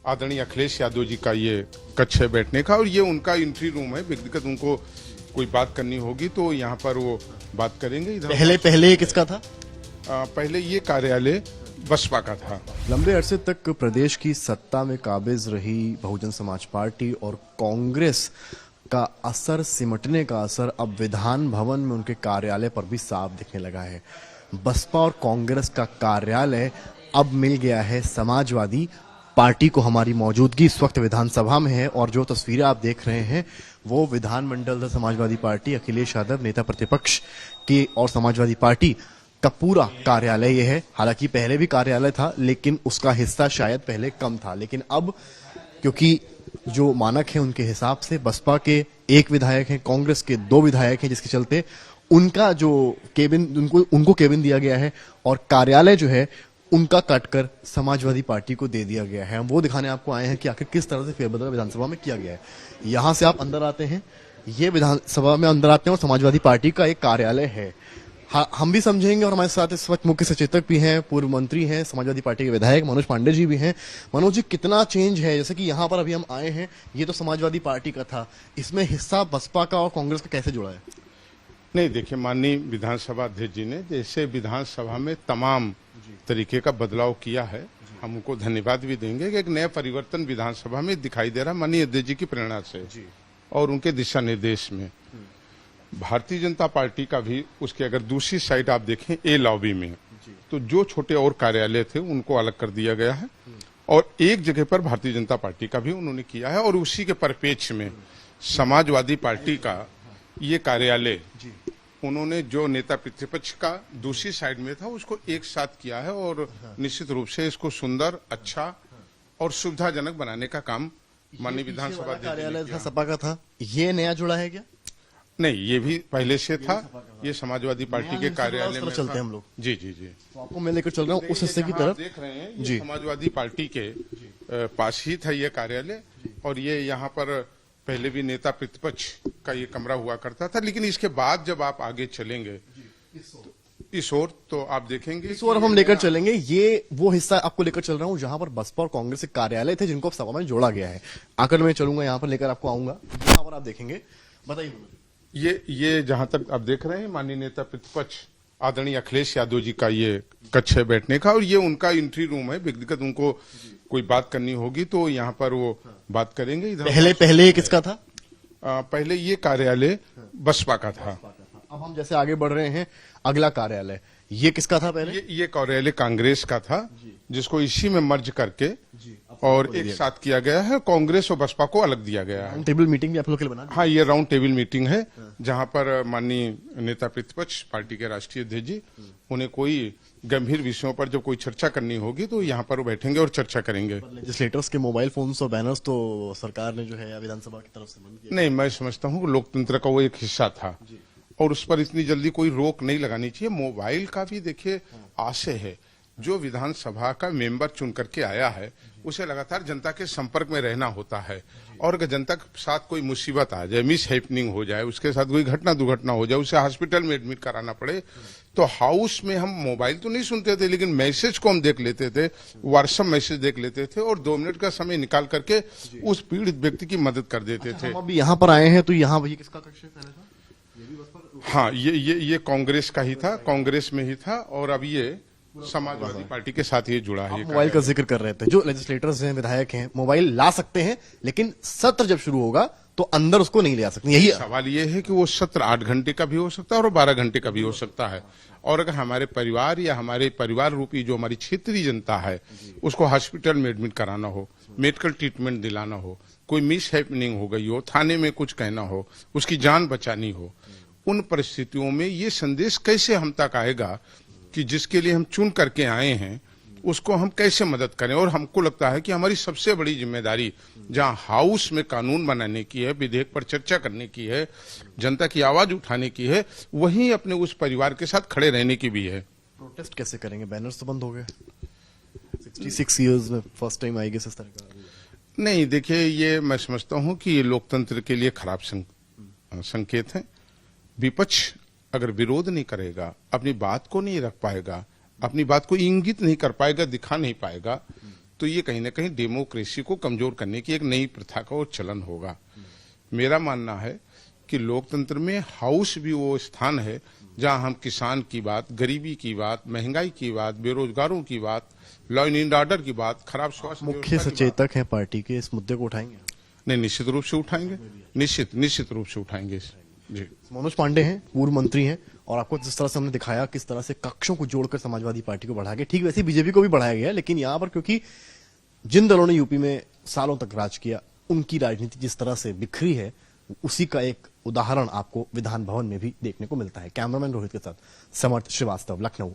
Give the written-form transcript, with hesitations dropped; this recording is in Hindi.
आदरणीय अखिलेश यादव जी का ये कक्ष है बैठने का, और ये उनका एंट्री रूम है। व्यक्तिगत उनको कोई बात करनी होगी तो यहाँ पर वो बात करेंगे। इधर पहले किसका था? पहले ये कार्यालय बसपा का था। लंबे अरसे तक प्रदेश की सत्ता में काबिज रही बहुजन समाज पार्टी और कांग्रेस का असर, सिमटने का असर अब विधान भवन में उनके कार्यालय पर भी साफ दिखने लगा है। बसपा और कांग्रेस का कार्यालय अब मिल गया है समाजवादी पार्टी को। हमारी मौजूदगी इस वक्त विधानसभा में है और जो तस्वीरें आप देख रहे हैं वो विधानमंडल समाजवादी पार्टी, अखिलेश यादव नेता प्रतिपक्ष की और समाजवादी पार्टी का पूरा कार्यालय ये है। हालांकि पहले भी कार्यालय था लेकिन उसका हिस्सा शायद पहले कम था, लेकिन अब क्योंकि जो मानक है उनके हिसाब से बसपा के 1 विधायक हैं, कांग्रेस के 2 विधायक हैं, जिसके चलते उनका जो केबिन उनको केबिन दिया गया है और कार्यालय जो है उनका काटकर समाजवादी पार्टी को दे दिया गया है। हम वो दिखाने आपको आए हैं कि आखिर किस तरह से फेरबदल विधानसभा में किया गया है। यहां से आप अंदर आते हैं, ये विधानसभा में अंदर आते हैं और समाजवादी पार्टी का एक कार्यालय है। हम भी समझेंगे और हमारे साथ इस वक्त मुख्य सचेतक भी हैं, पूर्व मंत्री हैं, समाजवादी पार्टी के विधायक मनोज पांडे जी भी हैं। मनोज जी, कितना चेंज है? जैसे कि यहाँ पर अभी हम आए हैं, ये तो समाजवादी पार्टी का था, इसमें हिस्सा बसपा का और कांग्रेस का कैसे जुड़ा है? नहीं, देखिए, माननीय विधानसभा अध्यक्ष जी ने जैसे विधानसभा में तमाम तरीके का बदलाव किया है, हम उनको धन्यवाद भी देंगे कि एक नया परिवर्तन विधानसभा में दिखाई दे रहा है माननीय अध्यक्ष जी की प्रेरणा से और उनके दिशा निर्देश में। भारतीय जनता पार्टी का भी उसके अगर दूसरी साइड आप देखें ए लॉबी में, तो जो छोटे और कार्यालय थे उनको अलग कर दिया गया है और एक जगह पर भारतीय जनता पार्टी का भी उन्होंने किया है। और उसी के परिप्रेक्ष्य में समाजवादी पार्टी का ये कार्यालय उन्होंने जो नेता प्रतिपक्ष का दूसरी साइड में था उसको एक साथ किया है और निश्चित रूप से इसको सुंदर, अच्छा और सुविधाजनक बनाने का काम माननीय विधानसभा कार्यालय था, सपा का था, ये नया जुड़ा है क्या? नहीं, ये भी पहले से था। ये समाजवादी पार्टी के कार्यालय में चलते हैं हम लोग। जी जी जी, तो आपको मैं लेकर चल रहा हूँ उस हिस्से की तरफ। देख रहे हैं ये समाजवादी पार्टी के पास ही था ये कार्यालय और ये यहाँ पर पहले भी नेता प्रतिपक्ष का ये कमरा हुआ करता था। लेकिन इसके बाद जब आप आगे चलेंगे इस ओर तो आप देखेंगे, इस ओर हम लेकर चलेंगे। ये वो हिस्सा आपको लेकर चल रहा हूँ जहां पर बसपा और कांग्रेस के कार्यालय थे जिनको अब सभा में जोड़ा गया है। आकर मैं चलूंगा यहाँ पर, लेकर आपको आऊंगा। यहाँ पर आप देखेंगे, बताइए। ये जहां तक आप देख रहे हैं माननीय नेता प्रतिपक्ष आदरणीय अखिलेश यादव जी का ये कक्ष है बैठने का, और ये उनका एंट्री रूम है। व्यक्तिगत उनको कोई बात करनी होगी तो यहाँ पर वो बात करेंगे। इधर पहले किसका था? पहले ये कार्यालय बसपा का था। अब हम जैसे आगे बढ़ रहे हैं, अगला कार्यालय ये किसका था? पहले ये कार्यालय कांग्रेस का था जिसको इसी में मर्ज करके और एक साथ किया गया है। कांग्रेस और बसपा को अलग दिया गया है। राउंड टेबल मीटिंग भी आप लोग के लिए बना? हाँ, ये राउंड टेबल मीटिंग है जहां पर माननीय नेता प्रतिपक्ष पार्टी के राष्ट्रीय अध्यक्ष जी उन्हें कोई गंभीर विषयों पर जब कोई चर्चा करनी होगी तो यहाँ पर वो बैठेंगे और चर्चा करेंगे। लेजिस्लेटर्स के मोबाइल फोन्स और बैनर्स तो सरकार ने जो है विधानसभा की तरफ से बंद किया। नहीं, मैं समझता हूँ लोकतंत्र का वो एक हिस्सा था और उस पर इतनी जल्दी कोई रोक नहीं लगानी चाहिए। मोबाइल का भी देखिए आशय है, जो विधानसभा का मेंबर चुन करके आया है उसे लगातार जनता के संपर्क में रहना होता है और अगर जनता के साथ कोई मुसीबत आ जाए, मिस हैपनिंग हो जाए, उसके साथ कोई घटना दुर्घटना हो जाए, उसे हॉस्पिटल में एडमिट कराना पड़े, तो हाउस में हम मोबाइल तो नहीं सुनते थे लेकिन मैसेज को हम देख लेते थे, व्हाट्सएप मैसेज देख लेते थे और 2 मिनट का समय निकाल करके उस पीड़ित व्यक्ति की मदद कर देते थे। हम अभी यहाँ पर आए हैं तो यहाँ ये किसका कक्ष है? पहले था हाँ, ये कांग्रेस का ही था, कांग्रेस में ही था और अब ये समाजवादी पार्टी के साथ ये जुड़ा है। मोबाइल का जिक्र कर रहे थे, जो लेजिस्लेटर्स हैं, विधायक हैं, मोबाइल ला सकते हैं लेकिन सत्र जब शुरू होगा तो अंदर उसको नहीं ले आ सकते। यही सवाल ये है कि वो सत्र 8 घंटे का भी हो सकता है और 12 घंटे का भी हो सकता है। और अगर हमारे परिवार या हमारे परिवार रूपी जो हमारी क्षेत्रीय जनता है उसको हॉस्पिटल में एडमिट कराना हो, मेडिकल ट्रीटमेंट दिलाना हो, कोई मिस हैपनिंग हो गई हो, थाने में कुछ कहना हो, उसकी जान बचानी हो, उन परिस्थितियों में ये संदेश कैसे हम तक आएगा कि जिसके लिए हम चुन करके आए हैं उसको हम कैसे मदद करें। और हमको लगता है कि हमारी सबसे बड़ी जिम्मेदारी जहां हाउस में कानून बनाने की है, विधेयक पर चर्चा करने की है, जनता की आवाज उठाने की है, वहीं अपने उस परिवार के साथ खड़े रहने की भी है। प्रोटेस्ट कैसे करेंगे? बैनर्स तो बंद हो गए। 66 इयर्स में फर्स्ट टाइम आएगी इस तरह का। नहीं, देखिए, ये मैं समझता हूं कि ये लोकतंत्र के लिए खराब संकेत है। विपक्ष अगर विरोध नहीं करेगा, अपनी बात को नहीं रख पाएगा, अपनी बात को इंगित नहीं कर पाएगा, दिखा नहीं पाएगा, तो ये कहीं ना कहीं डेमोक्रेसी को कमजोर करने की एक नई प्रथा का और चलन होगा। मेरा मानना है कि लोकतंत्र में हाउस भी वो स्थान है जहां हम किसान की बात, गरीबी की बात, महंगाई की बात, बेरोजगारों की बात, लॉ एंड ऑर्डर की बात, खराब स्वास्थ्य मुख्य व्यवस्था की बात- सचेतक हैं पार्टी के, इस मुद्दे को उठाएंगे? नहीं, निश्चित रूप से उठाएंगे, निश्चित रूप से उठाएंगे जी। मनोज पांडे हैं, पूर्व मंत्री हैं, और आपको जिस तरह से हमने दिखाया किस तरह से कक्षों को जोड़कर समाजवादी पार्टी को बढ़ाया गया, ठीक वैसे बीजेपी को भी बढ़ाया गया, लेकिन यहां पर क्योंकि जिन दलों ने यूपी में सालों तक राज किया, उनकी राजनीति जिस तरह से बिखरी है, उसी का एक उदाहरण आपको विधान भवन में भी देखने को मिलता है। कैमरामैन रोहित के साथ समर्थ श्रीवास्तव, लखनऊ।